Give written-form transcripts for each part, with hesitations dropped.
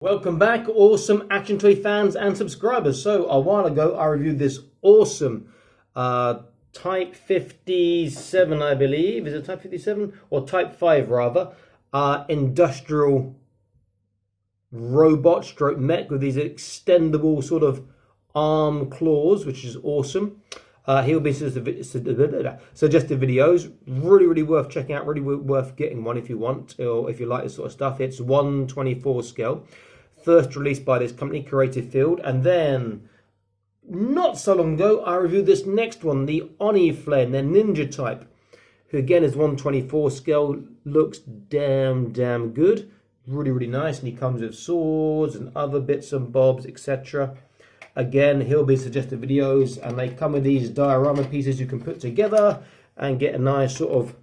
Welcome back, awesome action toy fans and subscribers. So a while ago I reviewed this awesome Type 57, I believe. Is it Type 57 or Type 5 rather? Industrial robot stroke mech with these extendable sort of arm claws, which is awesome. He'll be suggested videos. Really worth checking out. Really worth getting one if you want, or if you like this sort of stuff. It's 1/24 scale. First released by this company, Creative Field, and then not so long ago I reviewed this next one, the Oni Flame, their ninja type, who again is 1/24 scale. Looks damn good, really nice, and he comes with swords and other bits and bobs, etc. Again, he'll be suggested videos, and they come with these diorama pieces you can put together and get a nice sort of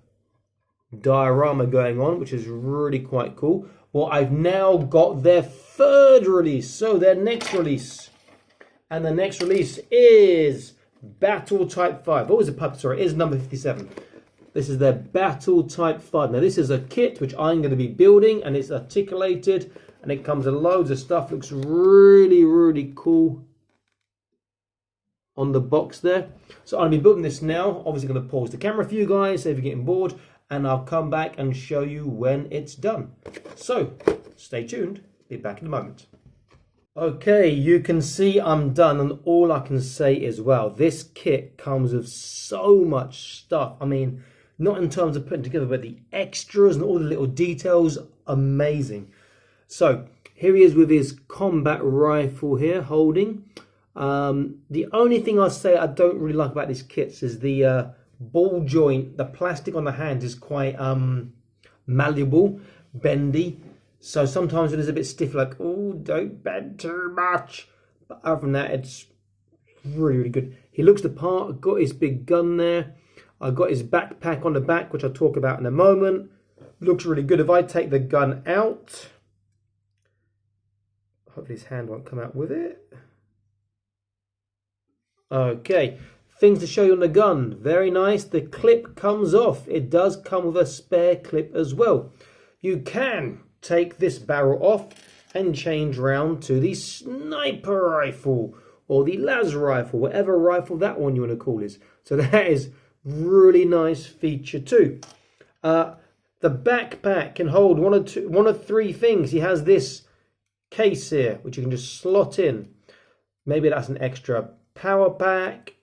diorama going on, which is really quite cool. Well, I've now got their third release, so their next release. And the next release is Battle Type 5. What was it? Sorry, it is number 57. This is their Battle Type 5. Now, this is a kit which I'm going to be building, and it's articulated, and it comes with loads of stuff. Looks really cool on the box there. So I'll be building this now. Obviously going to pause the camera for you guys, so if you're getting bored, and I'll come back and show you when it's done. So stay tuned, be back in a moment. Okay, you can see I'm done, and all I can say is, wow, this kit comes with so much stuff. I mean, not in terms of putting together, but the extras and all the little details, amazing. So here he is with his combat rifle here, holding. The only thing I'll say I don't really like about these kits is the ball joint. The plastic on the hand is quite malleable, bendy. So sometimes it is a bit stiff, like, oh, don't bend too much. But other than that, it's really good. He looks the part. I've got his big gun there. I've got his backpack on the back, which I'll talk about in a moment. Looks really good. If I take the gun out, hopefully his hand won't come out with it. Okay, things to show you on the gun. Very nice. The clip comes off. It does come with a spare clip as well. You can take this barrel off and change round to the sniper rifle or the las rifle, whatever rifle that one you want to call is. So that is really nice feature too. The backpack can hold one of three things. He has this case here, which you can just slot in. Maybe that's an extra power pack.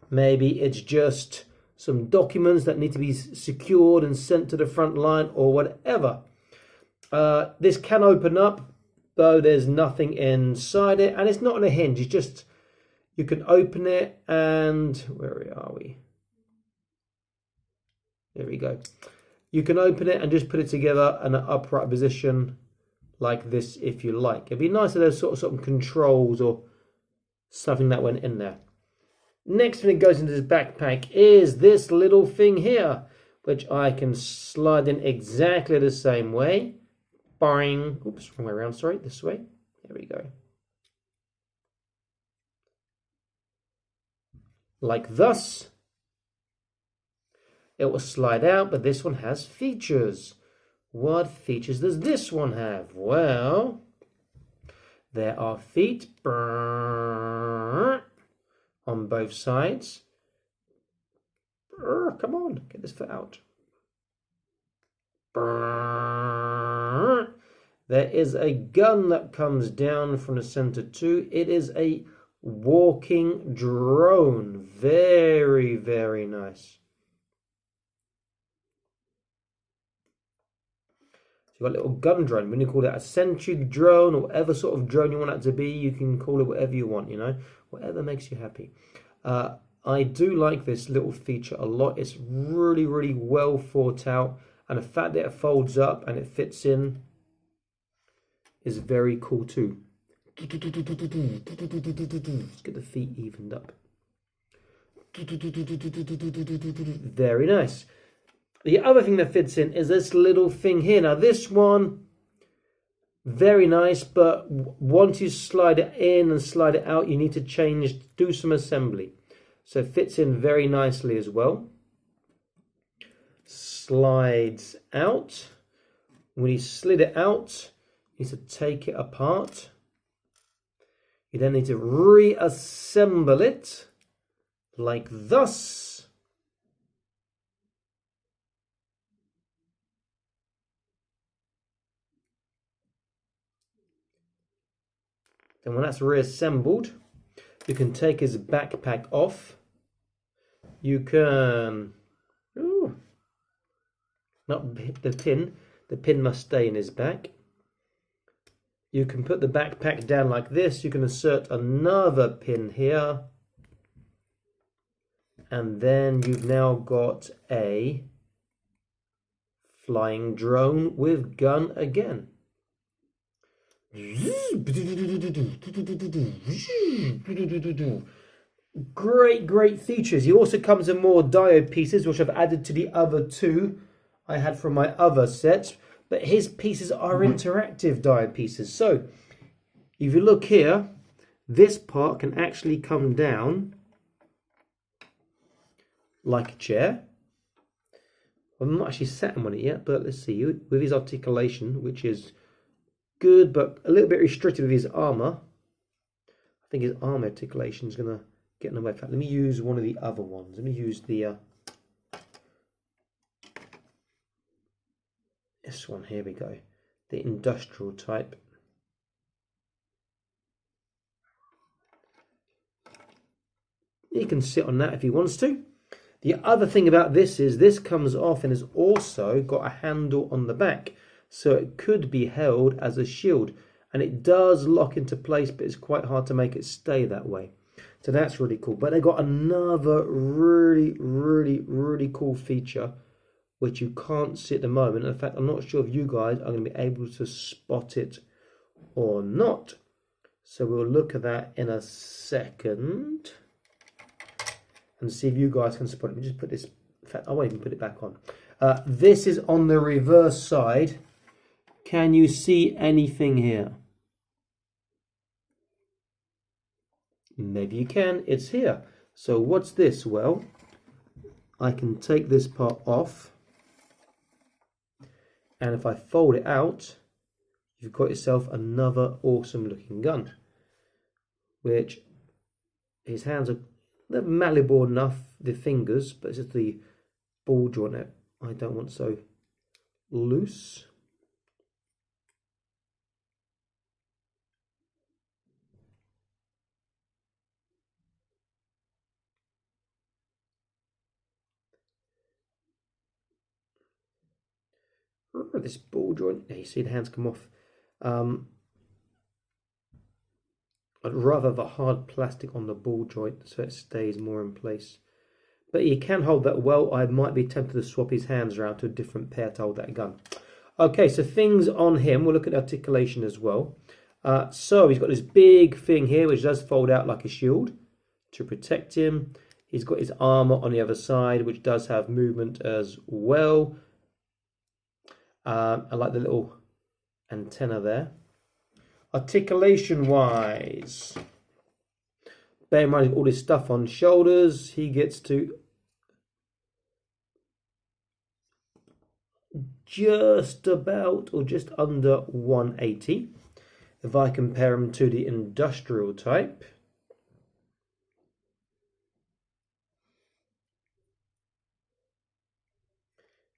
Maybe it's just some documents that need to be secured and sent to the front line or whatever. This can open up, though there's nothing inside it, and it's not on a hinge. It's just, you can open it, and where are we? There we go. You can open it and just put it together in an upright position like this if you like. It'd be nice if there's sort of controls or something that went in there. Next thing that goes into this backpack is this little thing here, which I can slide in exactly the same way. Boing. Oops, wrong way around, sorry, this way. There we go. Like thus. It will slide out, but this one has features. What features does this one have? Well, there are feet on both sides. Come on, get this foot out. There is a gun that comes down from the center too. It is a walking drone. Very nice. So you've got a little gun drone. When you call that a sentry drone or whatever sort of drone you want that to be, you can call it whatever you want, you know, whatever makes you happy. I do like this little feature a lot. It's really well thought out, and the fact that it folds up and it fits in is very cool too. Let's get the feet evened up. Very nice. The other thing that fits in is this little thing here. Now this one, very nice, but once you slide it in and slide it out, you need to do some assembly. So it fits in very nicely as well. Slides out. When you slid it out, is to take it apart. You then need to reassemble it like thus. Then when that's reassembled, you can take his backpack off. You can, not the pin must stay in his back. You can put the backpack down like this. You can insert another pin here. And then you've now got a flying drone with gun again. Great features. He also comes in more diode pieces, which I've added to the other two I had from my other sets. But his pieces are interactive diode pieces. So if you look here, this part can actually come down like a chair. I'm not actually sat on it yet, but let's see. With his articulation, which is good, but a little bit restricted with his armor. I think his armor articulation is going to get in the way. In fact, let me use one of the other ones. Let me use the this one. Here we go. The industrial type. He can sit on that if he wants to. The other thing about this is this comes off and has also got a handle on the back. So it could be held as a shield. And it does lock into place, but it's quite hard to make it stay that way. So that's really cool. But they got another really cool feature, which you can't see at the moment. In fact, I'm not sure if you guys are going to be able to spot it or not. So we'll look at that in a second and see if you guys can spot it. Let me just put this, in fact, I won't even put it back on. This is on the reverse side. Can you see anything here? Maybe you can. It's here. So what's this? Well, I can take this part off. And if I fold it out, you've got yourself another awesome looking gun. Which his hands are they're malleable enough, the fingers, but it's just the ball joint that I don't want so loose. This ball joint, you see the hands come off. I'd rather have a hard plastic on the ball joint so it stays more in place. But he can hold that well. I might be tempted to swap his hands around to a different pair to hold that gun. Okay, so things on him. We'll look at articulation as well. So he's got this big thing here which does fold out like a shield to protect him. He's got his armor on the other side which does have movement as well. I like the little antenna there. Articulation wise, bear in mind all this stuff on shoulders, he gets to just about or just under 180. If I compare him to the industrial type,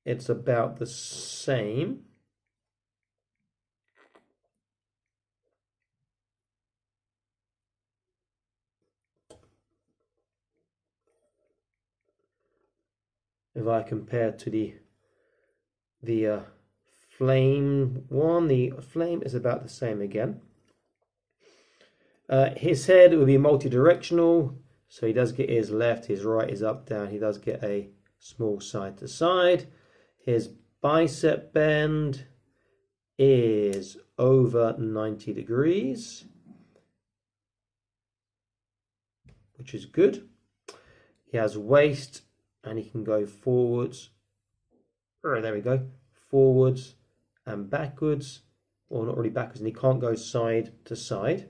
it's about the same. If I compare to the flame one, the flame is about the same again. His head will be multi-directional, so he does get his left, his right, his up, down. He does get a small side to side. His bicep bend is over 90 degrees, which is good. He has waist and he can go forwards. Oh, there we go. Forwards and backwards, or not really backwards, and he can't go side to side.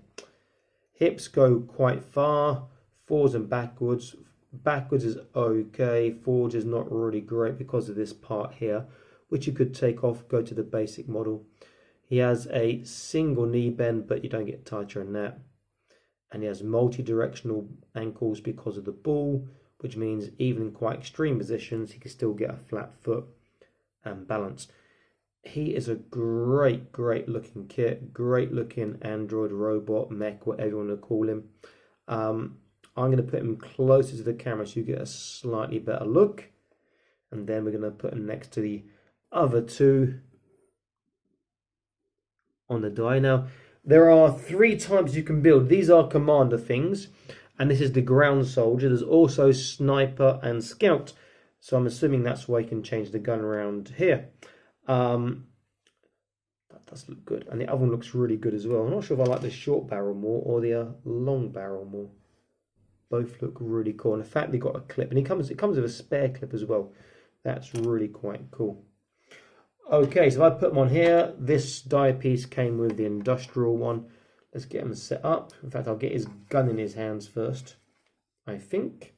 Hips go quite far, forwards and backwards. Backwards is okay, forwards is not really great because of this part here, which you could take off, go to the basic model. He has a single knee bend, but you don't get tighter than that. And he has multi-directional ankles because of the ball, which means even in quite extreme positions, he can still get a flat foot and balance. He is a great looking kit, great looking android, robot, mech, whatever you want to call him. I'm going to put him closer to the camera so you get a slightly better look. And then we're going to put him next to the other two on the die. Now, there are 3 types you can build. These are commander things, and this is the ground soldier. There's also sniper and scout. So I'm assuming that's why you can change the gun around here. That does look good, and the other one looks really good as well. I'm not sure if I like the short barrel more or the long barrel more. Both look really cool, and in fact they got a clip, and it comes with a spare clip as well. That's really quite cool. Okay, so if I put them on here, this die piece came with the industrial one. Let's get him set up. In fact, I'll get his gun in his hands first, I think.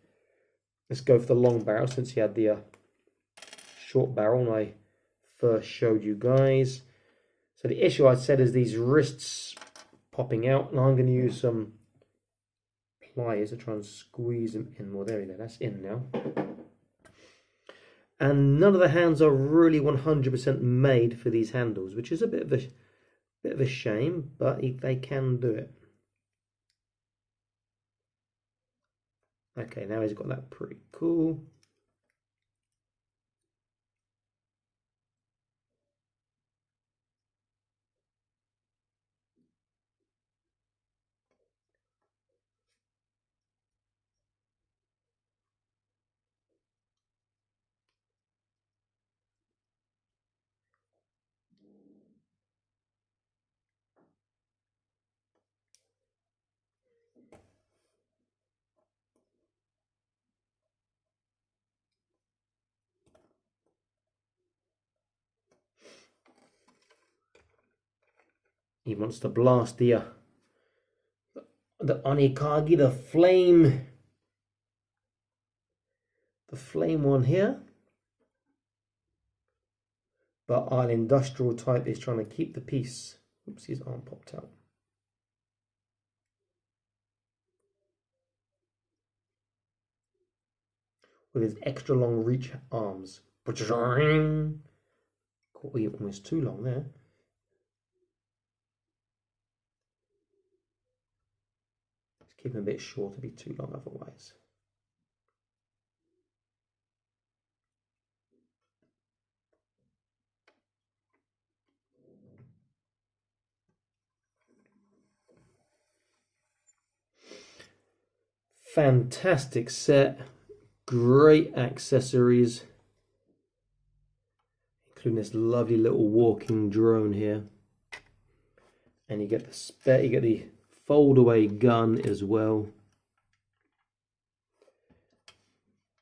Let's go for the long barrel since he had the short barrel and I first showed you guys. So the issue I said is these wrists popping out, and I'm going to use some pliers to try and squeeze them in more. There we go, that's in now. And none of the hands are really 100% made for these handles, which is a bit of a shame, but they can do it. Okay, now he's got that pretty cool. He wants to blast the Onikage, the flame one here. But our industrial type is trying to keep the peace. Oops, his arm popped out. With his extra long reach arms. Almost too long there. Let's keep him a bit short to be too long otherwise. Fantastic set, great accessories, including this lovely little walking drone here. And you get the fold-away gun as well.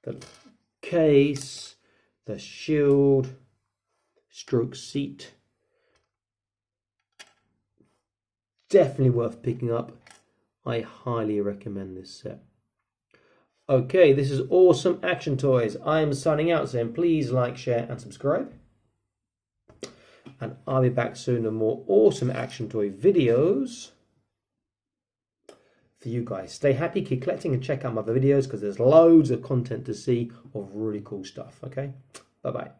The case, the shield, stroke seat. Definitely worth picking up. I highly recommend this set. Okay, this is Awesome Action Toys. I am signing out, saying please like, share, and subscribe. And I'll be back soon with more awesome action toy videos for you guys. Stay happy, keep collecting, and check out my other videos because there's loads of content to see of really cool stuff. Okay, bye-bye.